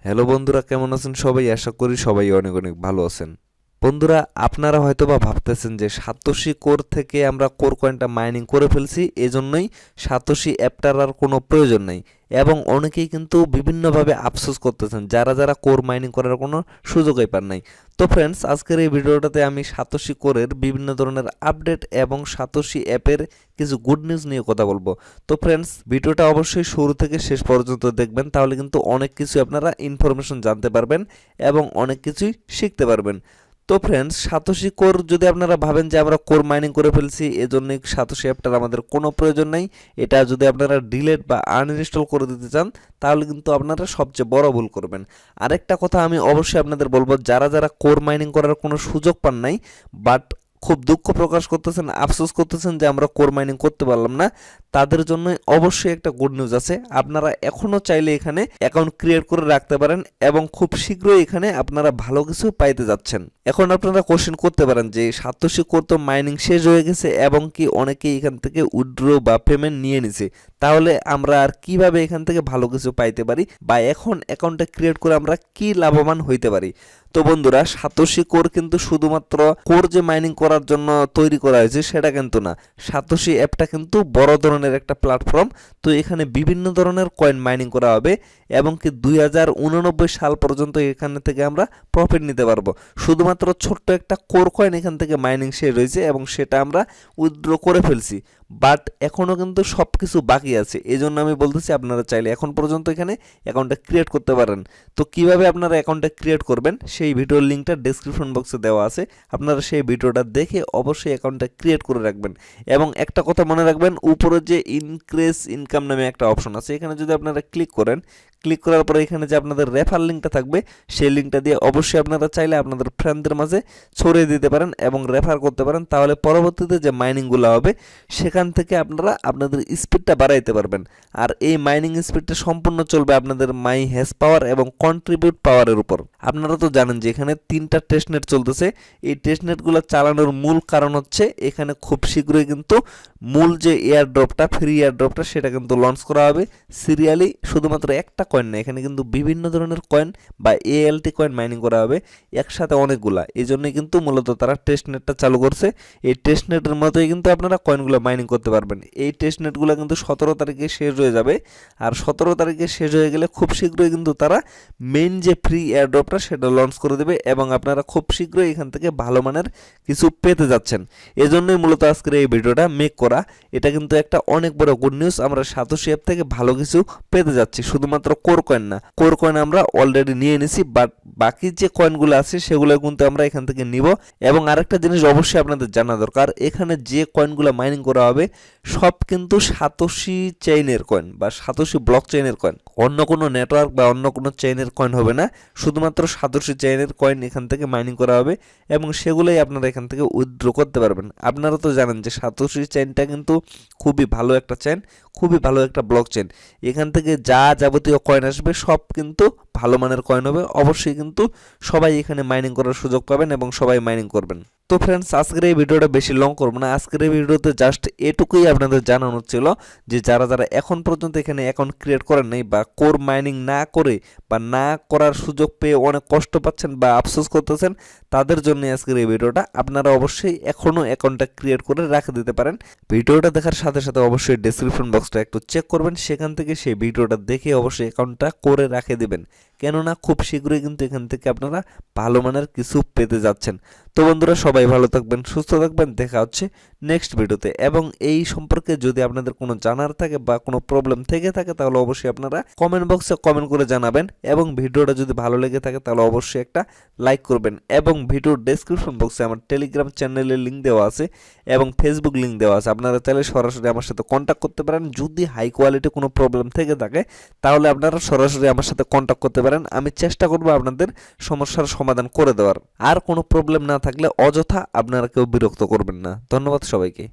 Hello বন্ধুরা, কেমন আছেন সবাই? আশা করি সবাই অনেক অনেক ভালো আছেন। বন্ধুরা, আপনারা হয়তোবা ভাবতেছেন যে সাতোশি কোর থেকে আমরা কোর কয়েনটা মাইনিং করে ফেলছি, এজন্যই সাতোশি অ্যাপটার আর কোনো প্রয়োজন নেই। এবং অনেকেই কিন্তু বিভিন্নভাবে আফসোস করতেছেন যারা যারা কোর মাইনিং করার কোনো সুযোগই পান নাই। তো ফ্রেন্ডস, আজকের এই ভিডিওটাতে আমি সাতোশি কোরের বিভিন্ন ধরনের আপডেট এবং সাতোশি অ্যাপের কিছু গুড নিউজ নিয়ে কথা বলবো। তো ফ্রেন্ডস, ভিডিওটা অবশ্যই শুরু থেকে শেষ পর্যন্ত দেখবেন, তাহলে কিন্তু অনেক কিছু আপনারা ইনফরমেশন জানতে পারবেন এবং অনেক কিছুই শিখতে পারবেন। তো ফ্রেন্ডস, সাতোশি কোর যদি আপনারা ভাবেন যে আমরা কোর মাইনিং করে ফেলছি এজন্য সাতোশি অ্যাপটার আমাদের কোনো প্রয়োজন নেই, এটা যদি আপনারা ডিলিট বা আনইনস্টল করে দিতে চান তাহলে কিন্তু আপনারা সবচেয়ে বড় ভুল করবেন। আরেকটা কথা আমি অবশ্যই আপনাদের বলবো, যারা যারা কোর মাইনিং করার কোনো সুযোগ পান নাই বাট খুব দুঃখ প্রকাশ করতেছেন, আফসোস করতেছেন যে আমরা কোর মাইনিং করতে পারলাম না, তাদের জন্য অবশ্যই একটা গুড নিউজ আছে। আপনারা এখনও চাইলে এখানে অ্যাকাউন্ট ক্রিয়েট করে রাখতে পারেন এবং খুব শীঘ্রই এখানে আপনারা ভালো কিছু পাইতে যাচ্ছেন। এখন আপনারা কোশ্চেন করতে পারেন যে সাতোশি কোর তো মাইনিং শেষ হয়ে গেছে এবং কি অনেকেই এখান থেকে উইথড্র বা পেমেন্ট নিয়ে নিছে, তাহলে আমরা আর কিভাবে এখান থেকে ভালো কিছু পাইতে পারি বা এখন অ্যাকাউন্টটা ক্রিয়েট করে আমরা কি লাভবান হইতে পারি? তো বন্ধুরা, সাতোশি কোর কিন্তু শুধুমাত্র কোর যে মাইনিং করার জন্য তৈরি করা হয়েছে সেটা কিন্তু না, সাতোশি অ্যাপটা কিন্তু বড় ধরনের একটা প্ল্যাটফর্ম। তো এখানে বিভিন্ন ধরনের কয়েন মাইনিং করা হবে এবং কি 2089 সাল পর্যন্ত এখান থেকে আমরা প্রফিট নিতে পারবো। শুধুমাত্র ছোট্ট একটা কোর কয়েন এখান থেকে মাইনিং শেষ হয়েছে এবং সেটা আমরা উইথড্র করে ফেলছি, বাট এখনও কিন্তু সব কিছু বাকি আছে। এই জন্য আমি বলতেছি আপনারা চাইলে এখন পর্যন্ত এখানে অ্যাকাউন্টটা ক্রিয়েট করতে পারেন। তো কিভাবে আপনারা অ্যাকাউন্টটা ক্রিয়েট করবেন সেই ভিডিওর লিঙ্কটা ডেসক্রিপশন বক্সে দেওয়া আছে, আপনারা সেই ভিডিওটা দেখে অবশ্যই অ্যাকাউন্টটা ক্রিয়েট করে রাখবেন। এবং একটা কথা মনে রাখবেন, উপরে যে ইনক্রিজ ইনকাম নামে একটা অপশন আছে, এখানে যদি আপনারা ক্লিক করেন, ক্লিক করার পরে এখানে যে আপনাদের রেফার লিঙ্কটা থাকবে সেই লিঙ্কটা দিয়ে অবশ্যই আপনারা চাইলে আপনাদের ফ্রেন্ডদের মাঝে ছড়িয়ে দিতে পারেন এবং রেফার করতে পারেন, তাহলে পরবর্তীতে যে মাইনিংগুলো হবে সেখান থেকে আপনারা আপনাদের স্পিডটা বাড়াইতে পারবেন। আর এই মাইনিং স্পিডটা সম্পূর্ণ চলবে আপনাদের মাই হ্যাশ পাওয়ার এবং কন্ট্রিবিউট পাওয়ারের উপর। আপনারা তো জানেন যে এখানে 3টা টেস্টনেট চলতেছে। এই টেস্টনেটগুলো চালানোর মূল কারণ হচ্ছে এখানে খুব শীঘ্রই কিন্তু মূল যে এয়ারড্রপটা, ফ্রি এয়ারড্রপটা, সেটা কিন্তু লঞ্চ করা হবে সিরিয়ালি। শুধুমাত্র একটা কয়েন না, এখানে কিন্তু বিভিন্ন ধরনের কয়েন বা এএলটি কয়েন মাইনিং করা হবে একসাথে অনেকগুলা। এই জন্যই কিন্তু মূলত তারা টেস্টনেটটা চালু করছে। এই টেস্টনেটের মতোই কিন্তু আপনারা কয়েনগুলো মাইনিং করতে পারবেন। এই টেস্টনেটগুলো কিন্তু 17 তারিখে শেষ হয়ে যাবে, আর 17 তারিখে শেষ হয়ে গেলে খুব শীঘ্রই কিন্তু তারা মেইন যে ফ্রি এয়ারড্রপটা সেটা লঞ্চ করে দেবে এবং আপনারা খুব শীঘ্রই এখান থেকে ভালো মানের কিছু পেতে যাচ্ছেন। এজন্যই মূলত আজকের এই ভিডিওটা মেক করা। এটা কিন্তু একটা অনেক বড় গুড নিউজ, আমরা সাতোশি অ্যাপ থেকে ভালো কিছু পেতে যাচ্ছি। শুধুমাত্র কোর কয়েন না, কোর কয়েন আমরা অলরেডি নিয়ে নিছি, বাট বাকি যে কয়েনগুলো আছে সেগুলো কিন্তু আমরা এখান থেকে নিব। এবং আরেকটা জিনিস অবশ্যই আপনাদের জানা দরকার, এখানে যে কয়েনগুলো মাইনিং করা হবে সব কিন্তু সাতোশি চেইনের কয়েন বা সাতোশি ব্লক চেইনের কয়েন, অন্য কোনো নেটওয়ার্ক বা অন্য কোনো চেইনের কয়েন হবে না। শুধুমাত্র সাতোশি চেইনের কয়েন এখান থেকে মাইনিং করা হবে এবং সেগুলোই আপনারা এখান থেকে উইথড্র করতে পারবেন। আপনারা তো জানেন যে সাতোশি চেইনটা কিন্তু খুবই ভালো একটা চেইন, খুবই ভালো একটা ব্লক চেইন। এখান থেকে যা যাবতীয় কয়েন আসবে সব কিন্তু ভালো মানের কয়েন হবে। অবশ্যই কিন্তু সবাই এখানে মাইনিং করার সুযোগ পাবেন এবং সবাই মাইনিং করবেন। তো ফ্রেন্ডস, আজকের এই ভিডিওটা বেশি লং করব না। আজকের এই ভিডিওতে জাস্ট এটুকুই আপনাদের জানানো ছিল যে যারা যারা এখন পর্যন্ত এখানে অ্যাকাউন্ট ক্রিয়েট করেন নাই বা কোর মাইনিং না করে বা না করার সুযোগ পেয়ে অনেক কষ্ট পাচ্ছেন বা আফসোস করতেছেন, তাদের জন্য আজকের এই ভিডিওটা। আপনারা অবশ্যই এখনও অ্যাকাউন্টটা ক্রিয়েট করে রেখে দিতে পারেন। ভিডিওটা দেখার সাথে সাথে অবশ্যই ডেসক্রিপশন বক্সটা একটু চেক করবেন, সেখান থেকে সেই ভিডিওটা দেখে অবশ্যই অ্যাকাউন্টটা করে রেখে দেবেন, কেননা খুব শীঘ্রই কিন্তু এখান থেকে আপনারা ভালো মানের কিছু পেতে যাচ্ছেন। তো বন্ধুরা, সবাই ভালো থাকবেন, সুস্থ থাকবেন, দেখা হচ্ছে নেক্সট ভিডিওতে। এবং এই সম্পর্কে যদি আপনাদের কোনো জানার থাকে বা কোনো প্রবলেম থেকে থাকে তাহলে অবশ্যই আপনারা কমেন্ট বক্সে কমেন্ট করে জানাবেন। এবং ভিডিওটা যদি ভালো লেগে থাকে তাহলে অবশ্যই একটা লাইক করবেন। এবং ভিডিওর ডেসক্রিপশন বক্সে আমার টেলিগ্রাম চ্যানেলের লিঙ্ক দেওয়া আছে এবং ফেসবুক লিঙ্ক দেওয়া আছে, আপনারা চাইলে সরাসরি আমার সাথে কন্ট্যাক্ট করতে পারেন। যদি হাই কোয়ালিটি কোনো প্রবলেম থেকে থাকে তাহলে আপনারা সরাসরি আমার সাথে কন্ট্যাক্ট করতে পারেন, আমি চেষ্টা করব আপনাদের সমস্যার সমাধান করে দেওয়ার। আর কোনো প্রবলেম না থাকলে অযথা আপনারা কেউ বিরক্ত করবেন না। ধন্যবাদ সবাইকে।